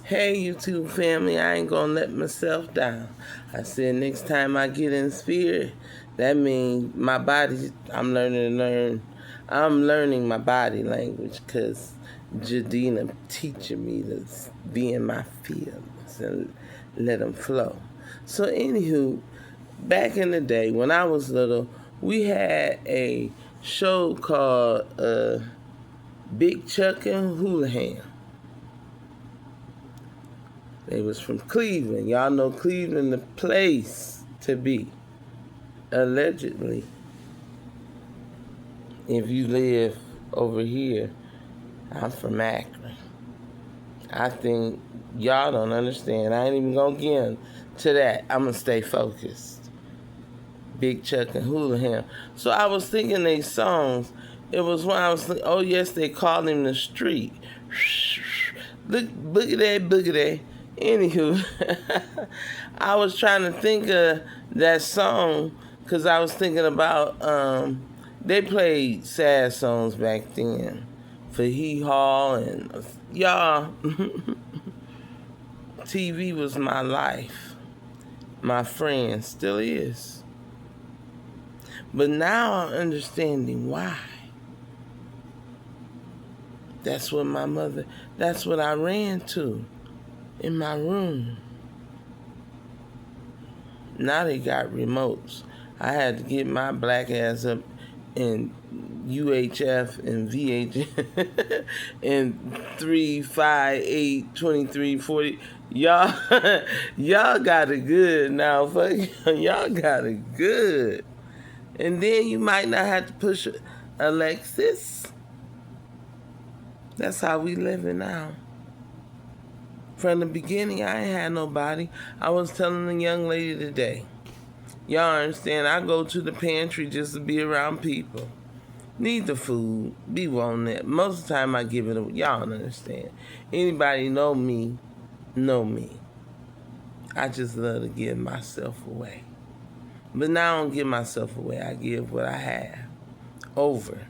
Hey, YouTube family, I ain't gonna let myself down. I said next time I get in spirit, that means my body, I'm learning my body language because Jadina teaching me to be in my feelings and let them flow. So, anywho, back in the day when I was little, we had a show called Big Chuck and Houlihan. They was from Cleveland. Y'all know Cleveland, the place to be. Allegedly. If you live over here, I'm from Akron. I think y'all don't understand. I ain't even gonna get into that. I'm gonna stay focused. Big Chuck and Houlihan. So I was thinking they songs. It was when I was thinking, oh yes, they called him the street. Look, boogity. Anywho, I was trying to think of that song because I was thinking about, they played sad songs back then for Hee Haw and y'all. TV was my life, my friend, still is. But now I'm understanding why. That's what I ran to in my room. Now they got remotes. I had to get my black ass up in UHF and VHF and 3, 5, 8, 23, 40. Y'all, y'all got it good now. Fuck, y'all got it good. And then you might not have to push Alexis. That's how we living now. From the beginning, I ain't had nobody. I was telling the young lady today, y'all understand, I go to the pantry just to be around people. Need the food, be wanting it. Most of the time I give it away. Y'all understand. Anybody know me, know me. I just love to give myself away. But now I don't give myself away. I give what I have over.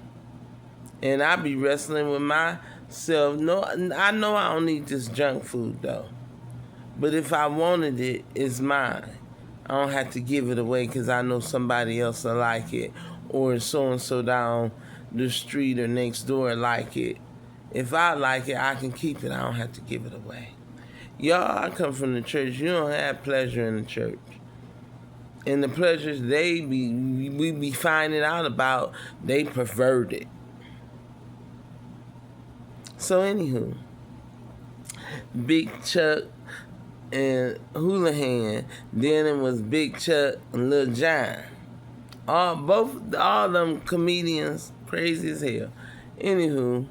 And I be wrestling with myself. No, I know I don't need this junk food though. But if I wanted it, it's mine. I don't have to give it away because I know somebody else will like it. Or so-and-so down the street or next door like it. If I like it, I can keep it. I don't have to give it away. Y'all, I come from the church. You don't have pleasure in the church. And the pleasures we be finding out about, they perverted. So anywho, Big Chuck and Houlihan, then it was Big Chuck and Lil John. All them comedians, crazy as hell. Anywho,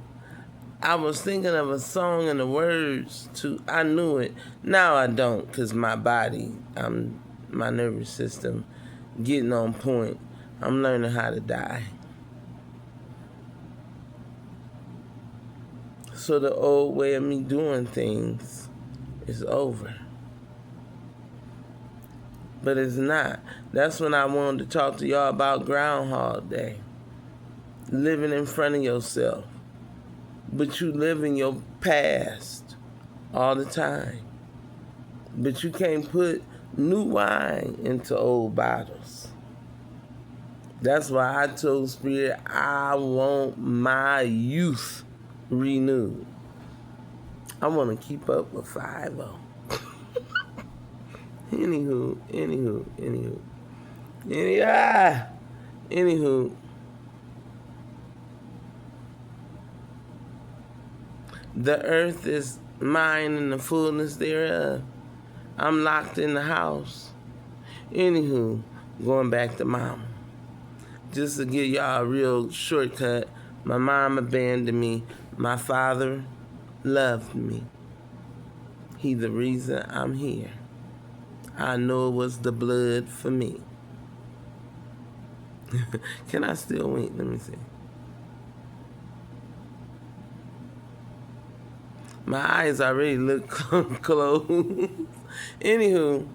I was thinking of a song and the words I knew it. Now I don't, because my body, my nervous system getting on point. I'm learning how to die. So the old way of me doing things is over. But it's not. That's when I wanted to talk to y'all about Groundhog Day. Living in front of yourself. But you live in your past all the time. But you can't put new wine into old bottles. That's why I told Spirit I want my youth renewed. I want to keep up with 5-0. Anywho. The earth is mine and the fullness thereof. I'm locked in the house. Anywho, going back to mama. Just to give y'all a real shortcut, my mom abandoned me. My father loved me. He the reason I'm here. I know it was the blood for me. Can I still wink? Let me see. My eyes already look closed. Anywho,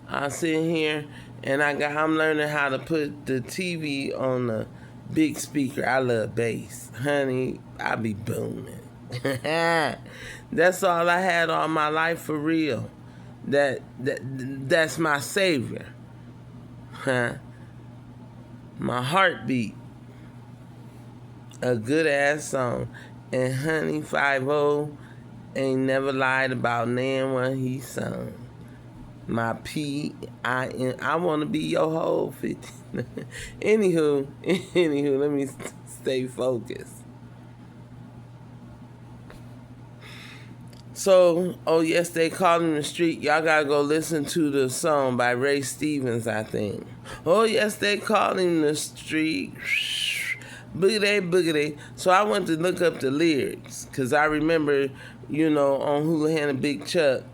I'm sitting here and I'm learning how to put the TV on the big speaker. I love bass. Honey, I be booming. That's all I had all my life for real. That's my savior. Huh? My heartbeat. A good ass song. And Honey 5-0 ain't never lied about nan one he sung. My P-I-N. I want to be your whole 50. Anywho, let me stay focused. So, oh yes, they called him the street. Y'all gotta go listen to the song by Ray Stevens, I think. Oh yes, they called him the street. Boogity, boogity. So I went to look up the lyrics, because I remember, on Houlihan and Big Chuck,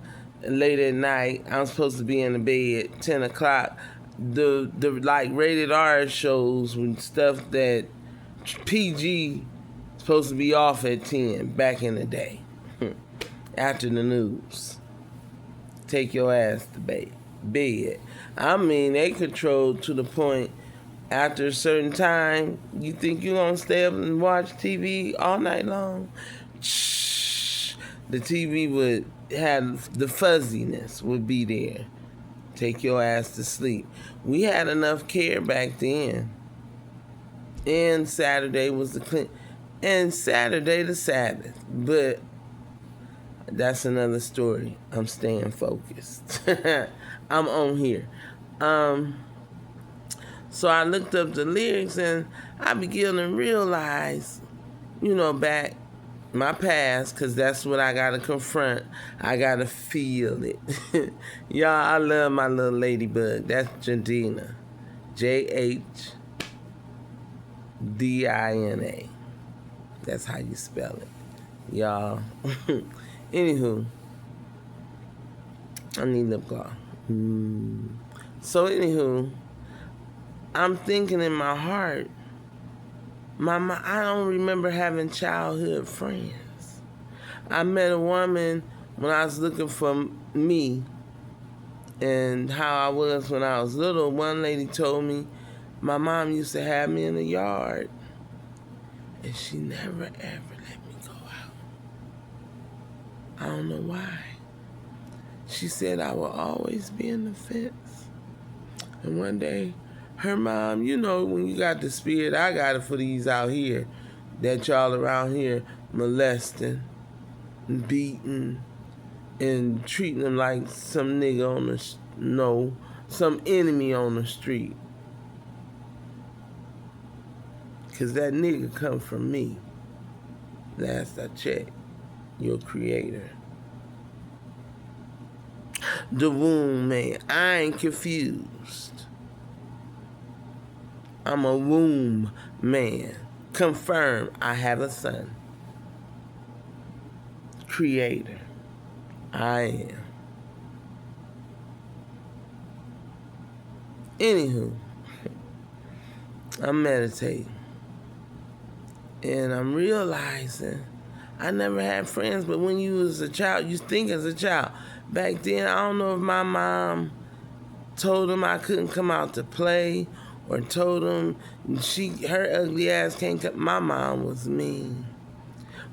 late at night, I'm supposed to be in the bed at 10 o'clock. The like rated R shows with stuff that PG supposed to be off at 10 back in the day. After the news. Take your ass to bed. I mean, they control to the point after a certain time, you think you're going to stay up and watch TV all night long? Shh. The TV would have, the fuzziness would be there. Take your ass to sleep. We had enough care back then. And Saturday was and Saturday the Sabbath. But that's another story. I'm staying focused. I'm on here. So I looked up the lyrics and I began to realize, back my past, because that's what I got to confront. I got to feel it. Y'all, I love my little ladybug. That's Jadina. Jdina. That's how you spell it. Y'all. Anywho, I need lip gloss. So anywho, I'm thinking in my heart, I don't remember having childhood friends. I met a woman when I was looking for me and how I was when I was little. One lady told me my mom used to have me in the yard and she never ever let me go out. I don't know why. She said I will always be in the fence. And one day, her mom, when you got the spirit, I got it for these out here, that y'all around here molesting, beating, and treating them like some nigga some enemy on the street. Because that nigga come from me. Last I checked, your creator. The womb man. I ain't confused. I'm a womb man. Confirm I have a son. Creator. I am. Anywho, I'm meditating. And I'm realizing I never had friends, but when you was a child, you think as a child. Back then, I don't know if my mom told him I couldn't come out to play or told him her ugly ass can't come. My mom was mean.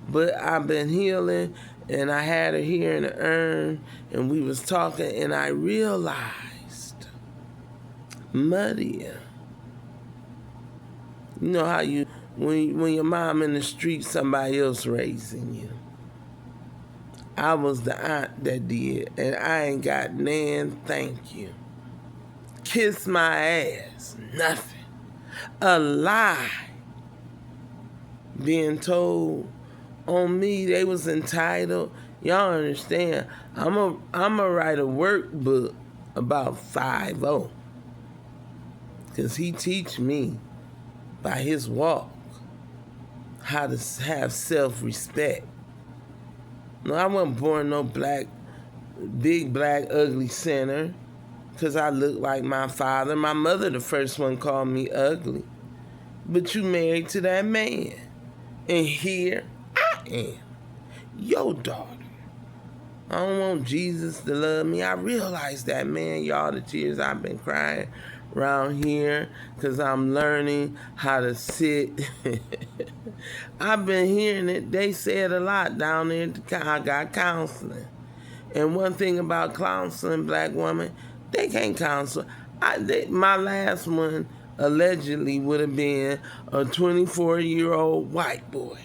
But I've been healing, and I had her here in the urn, and we was talking, and I realized, Maria, you know how when your mom in the street, somebody else raising you. I was the aunt that did, and I ain't got nan thank you. Kiss my ass, nothing. A lie. Being told on me they was entitled. Y'all understand, I'm a write a workbook about 5-0. Because he teach me by his walk how to have self-respect. No, I wasn't born no big black ugly sinner because I look like my father. My mother, the first one, called me ugly. But you married to that man. And here I am, your daughter. I don't want Jesus to love me. I realize that, man, y'all, the tears I've been crying around here because I'm learning how to sit. I've been hearing it. They say it a lot down there. I got counseling. And one thing about counseling, black woman, they can't counsel. My last one allegedly would have been a 24-year-old white boy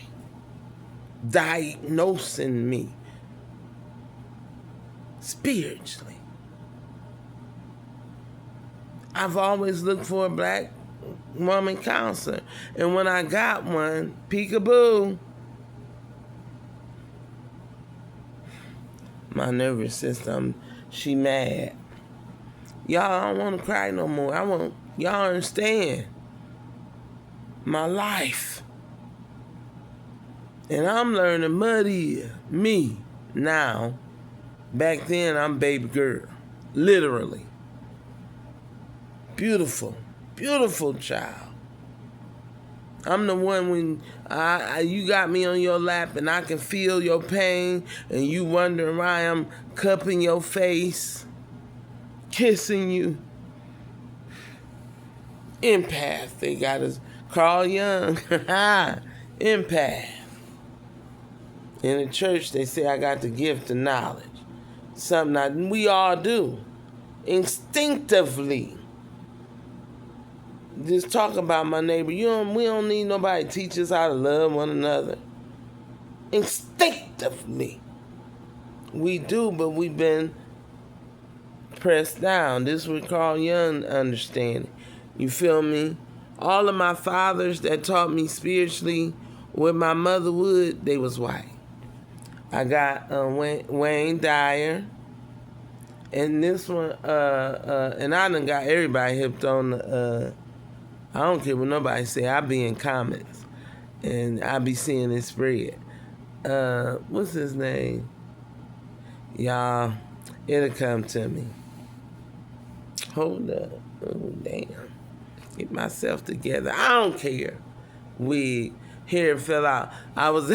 diagnosing me spiritually. I've always looked for a black woman counselor. And when I got one, peekaboo, my nervous system, she mad. Y'all, I don't want to cry no more. Y'all understand my life. And I'm learning muddy me now. Back then, I'm baby girl. Literally. Beautiful, beautiful child. I'm the one when you got me on your lap and I can feel your pain and you wondering why I'm cupping your face, kissing you. Empath. They got us. Carl Young. Empath. In the church, they say I got the gift of knowledge. Something we all do. Instinctively. Just talk about my neighbor. We don't need nobody to teach us how to love one another. Instinctively. We do, but we've been pressed down. This is what Carl Young understanding. You feel me? All of my fathers that taught me spiritually what my mother would, they was white. I got Wayne Dyer. And this one, and I done got everybody hipped on the, I don't care what nobody say. I be in comments. And I be seeing it spread. What's his name? Y'all, it'll come to me. Hold up. Oh, damn. Get myself together. I don't care. Hair fell out. I was...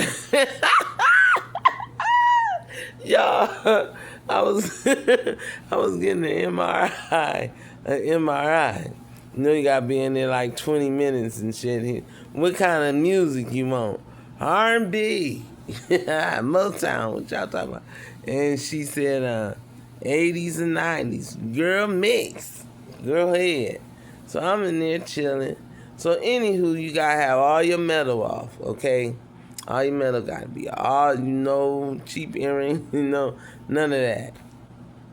Y'all, I was getting an MRI. You know you gotta be in there like 20 minutes and shit. What kind of music you want? R&B, Motown. What y'all talking about? And she said 80s and 90s. Girl mix. Girl head. So I'm in there chilling. So anywho, you gotta have all your metal off, okay? All your metal gotta be all, cheap earrings, none of that.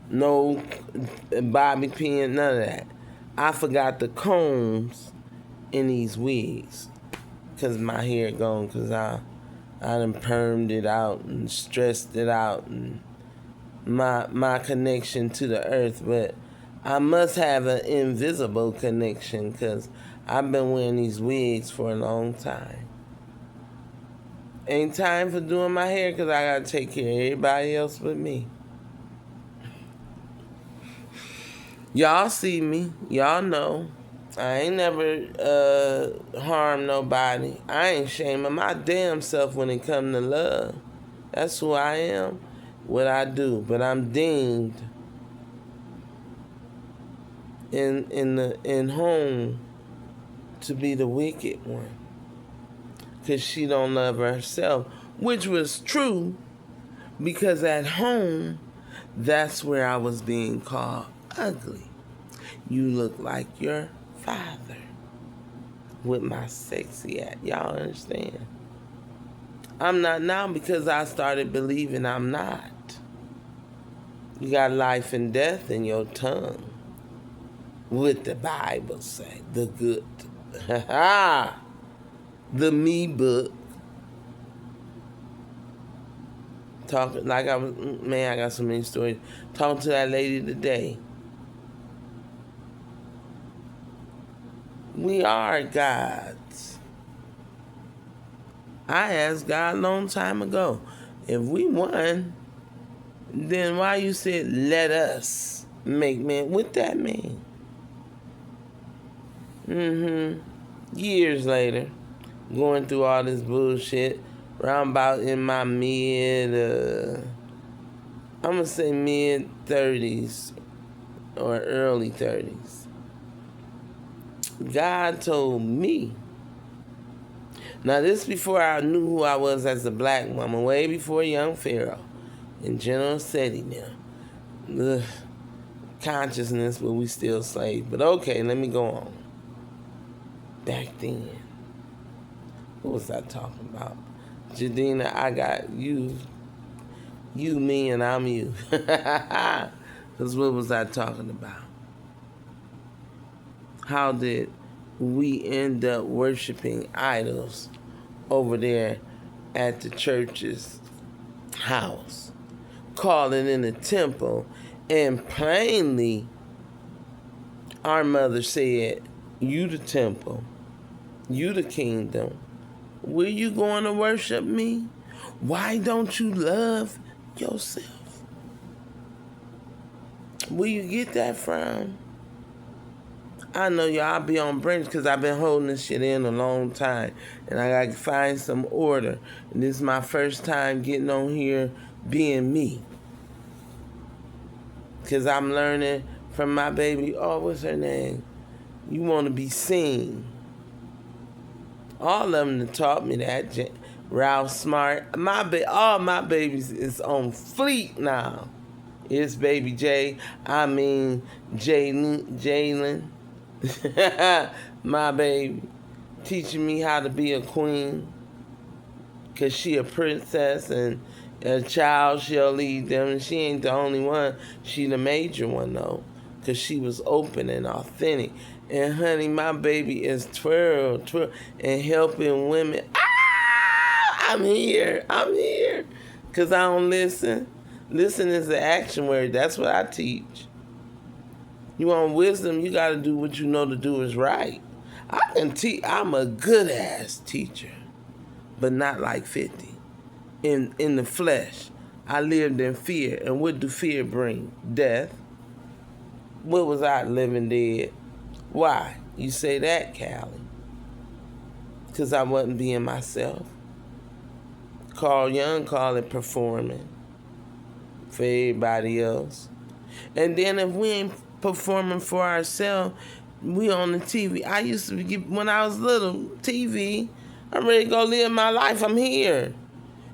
No bobby pin, none of that. I forgot the combs in these wigs. Cause my hair gone, cause I done permed it out and stressed it out and my connection to the earth, but I must have an invisible connection cause I've been wearing these wigs for a long time. Ain't time for doing my hair because I got to take care of everybody else but me. Y'all see me. Y'all know. I ain't never harmed nobody. I ain't shaming my damn self when it come to love. That's who I am, what I do. But I'm deemed in home to be the wicked one. Because she don't love herself, which was true because at home, that's where I was being called ugly. You look like your father with my sexy ass. Y'all understand? I'm not now because I started believing I'm not. You got life and death in your tongue. What the Bible say, the good. The me book. Talking like I got so many stories. Talking to that lady today. We are gods. I asked God a long time ago, if we won, then why you said let us make man? What that mean? Years later. Going through all this bullshit, round about in my I'm gonna say mid-30s or early 30s. God told me. Now, this before I knew who I was as a black woman, way before young Pharaoh and General Seti now. Ugh, consciousness, but we still slaves. But okay, let me go on. Back then, what was I talking about? Jadina, I got you, me, and I'm you. Because what was I talking about? How did we end up worshiping idols over there at the church's house, calling in the temple, and plainly our mother said, you the temple, you the kingdom, where you going to worship me? Why don't you love yourself? Where you get that from? I know y'all be on brunch because I've been holding this shit in a long time. And I got to find some order. And this is my first time getting on here being me. Because I'm learning from my baby, oh, what's her name? You want to be seen. All of them taught me that. Ralph Smart. All my babies is on fleek now. It's baby J. I mean Jalen. My baby. Teaching me how to be a queen. Because she a princess and a child shall lead them. And she ain't the only one. She the major one though. Because she was open and authentic. And honey, my baby is twirl, and helping women. Ah! I'm here. Because I don't listen. Listen is the action word. That's what I teach. You want wisdom, you got to do what you know to do is right. I can teach. I'm a good-ass teacher, but not like 50. In the flesh, I lived in fear. And what do fear bring? Death. What was I living dead? Why? You say that, Callie? Because I wasn't being myself. Carl Young called it performing for everybody else. And then if we ain't performing for ourselves, we on the TV. I used to get, when I was little, TV, I'm ready to go live my life. I'm here.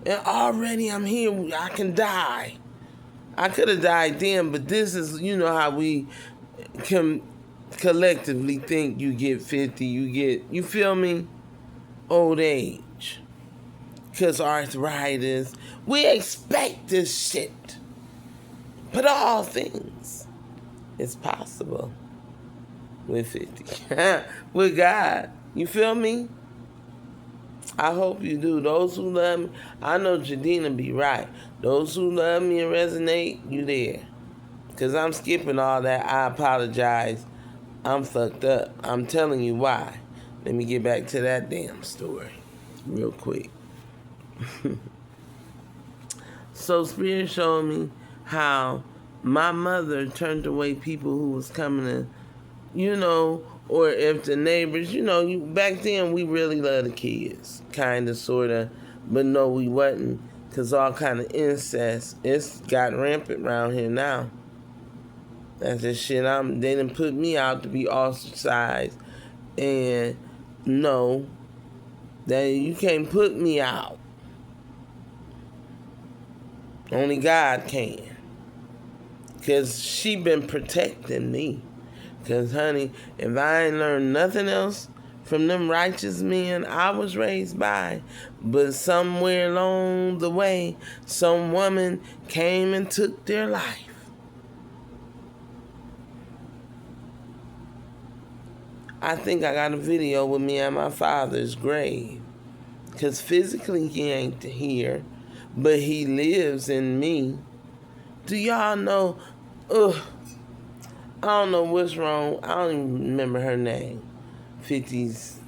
And already I'm here. I can die. I could have died then, but this is, you know how we can collectively think you get 50, you feel me? Old age. Because arthritis. We expect this shit. But all things is possible with 50. With God. You feel me? I hope you do. Those who love me, I know Jadina be right. Those who love me and resonate, you there. Because I'm skipping all that. I apologize. I'm fucked up. I'm telling you why. Let me get back to that damn story real quick. So Spirit showed me how my mother turned away people who was coming in, you know, or if the neighbors, you know, back then we really loved the kids, kind of, sort of, but no, we wasn't, because all kind of incest, it's got rampant around here now. That's the shit they done put me out to be ostracized, and no, that you can't put me out. Only God can. Because she been protecting me. Because, honey, if I ain't learned nothing else from them righteous men I was raised by, but somewhere along the way, some woman came and took their life. I think I got a video with me at my father's grave. Because physically he ain't here, but he lives in me. Do y'all know, I don't know what's wrong. I don't even remember her name. 50's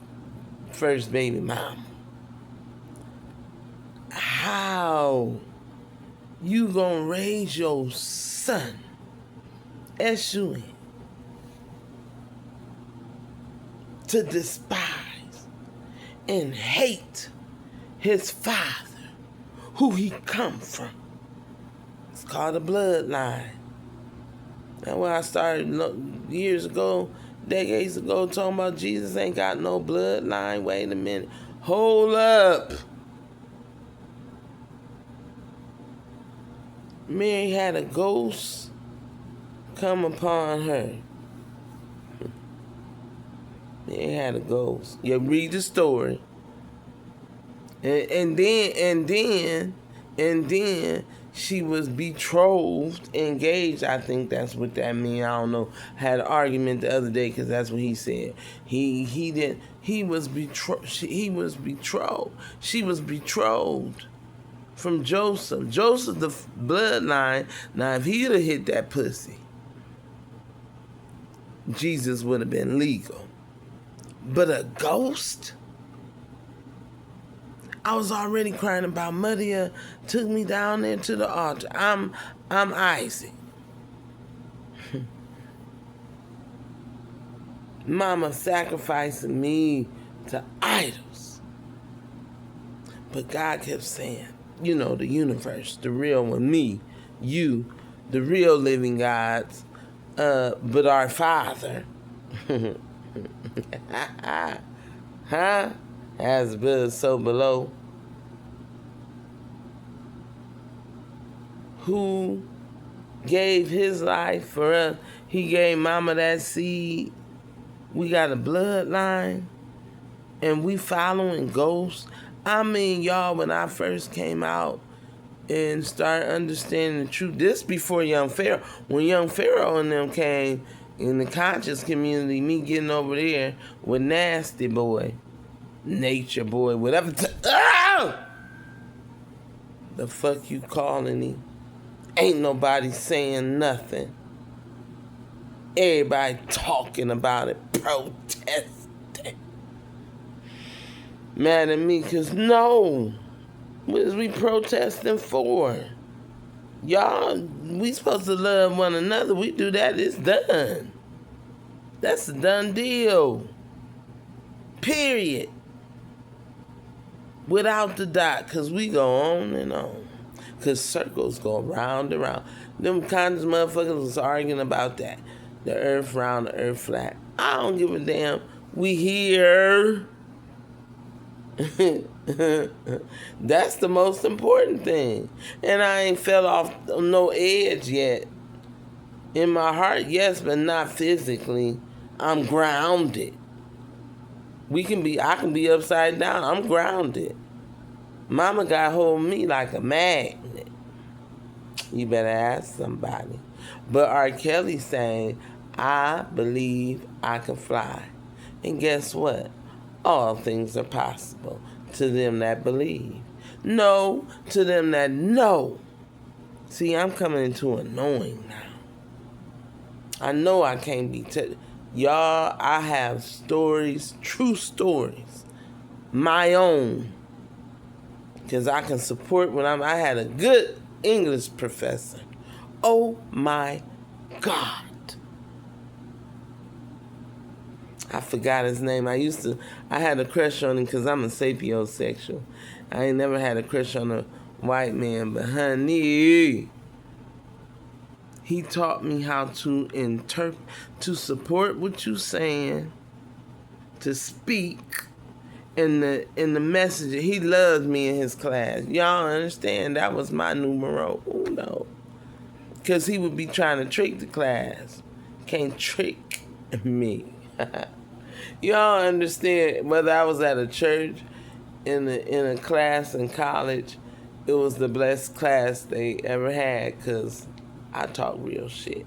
first baby mom. How you gonna raise your son, S-U-N, to despise and hate his father, who he come from? It's called a bloodline. That's where I started years ago decades ago talking about Jesus ain't got no bloodline. Wait a minute. Hold up. Mary had a ghost come upon her. Mary had a ghost. You read the story. And then she was betrothed, engaged. I think that's what that means. I don't know. Had an argument the other day because that's what he said. He did. He was betrothed. He was betrothed. She was betrothed from Joseph. Joseph, the bloodline. Now, if he'd have hit that pussy, Jesus would have been legal. But a ghost? I was already crying about Maria took me down there to the altar. I'm Isaac. Mama sacrificing me to idols. But God kept saying, you know, the universe, the real one, me, you, the real living gods, but our Father. Huh? As above, so below. Who gave his life for us? He gave mama that seed. We got a bloodline. And we following ghosts. I mean, y'all, when I first came out and started understanding the truth, this before Young Pharaoh. When Young Pharaoh and them came in the conscious community, me getting over there with Nasty Boy, Nature Boy, whatever. The fuck you calling him? Ain't nobody saying nothing. Everybody talking about it, protesting. Mad at me, because no. What is we protesting for? Y'all, we supposed to love one another. We do that, it's done. That's a done deal. Period. Without the dot, because we go on and on. Because circles go round and round. Them kinds of motherfuckers was arguing about that. The earth round, the earth flat. I don't give a damn. We here. That's the most important thing. And I ain't fell off no edge yet. In my heart, yes, but not physically. I'm grounded. I can be upside down. I'm grounded. Mama got hold of me like a magnet. You better ask somebody. But R. Kelly saying, I believe I can fly. And guess what? All things are possible to them that believe. No, to them that know. See, I'm coming into a knowing now. I know I can't be y'all, I have stories, true stories, my own. Because I can support when I had a good English professor. Oh my God. I forgot his name. I had a crush on him because I'm a sapiosexual. I ain't never had a crush on a white man, but honey, he taught me how to interpret, to support what you're saying, to speak in the message. He loved me in his class. Y'all understand? That was my numero uno. Because he would be trying to trick the class. Can't trick me. Y'all understand? Whether I was at a church, in a class in college, it was the best class they ever had because I talk real shit.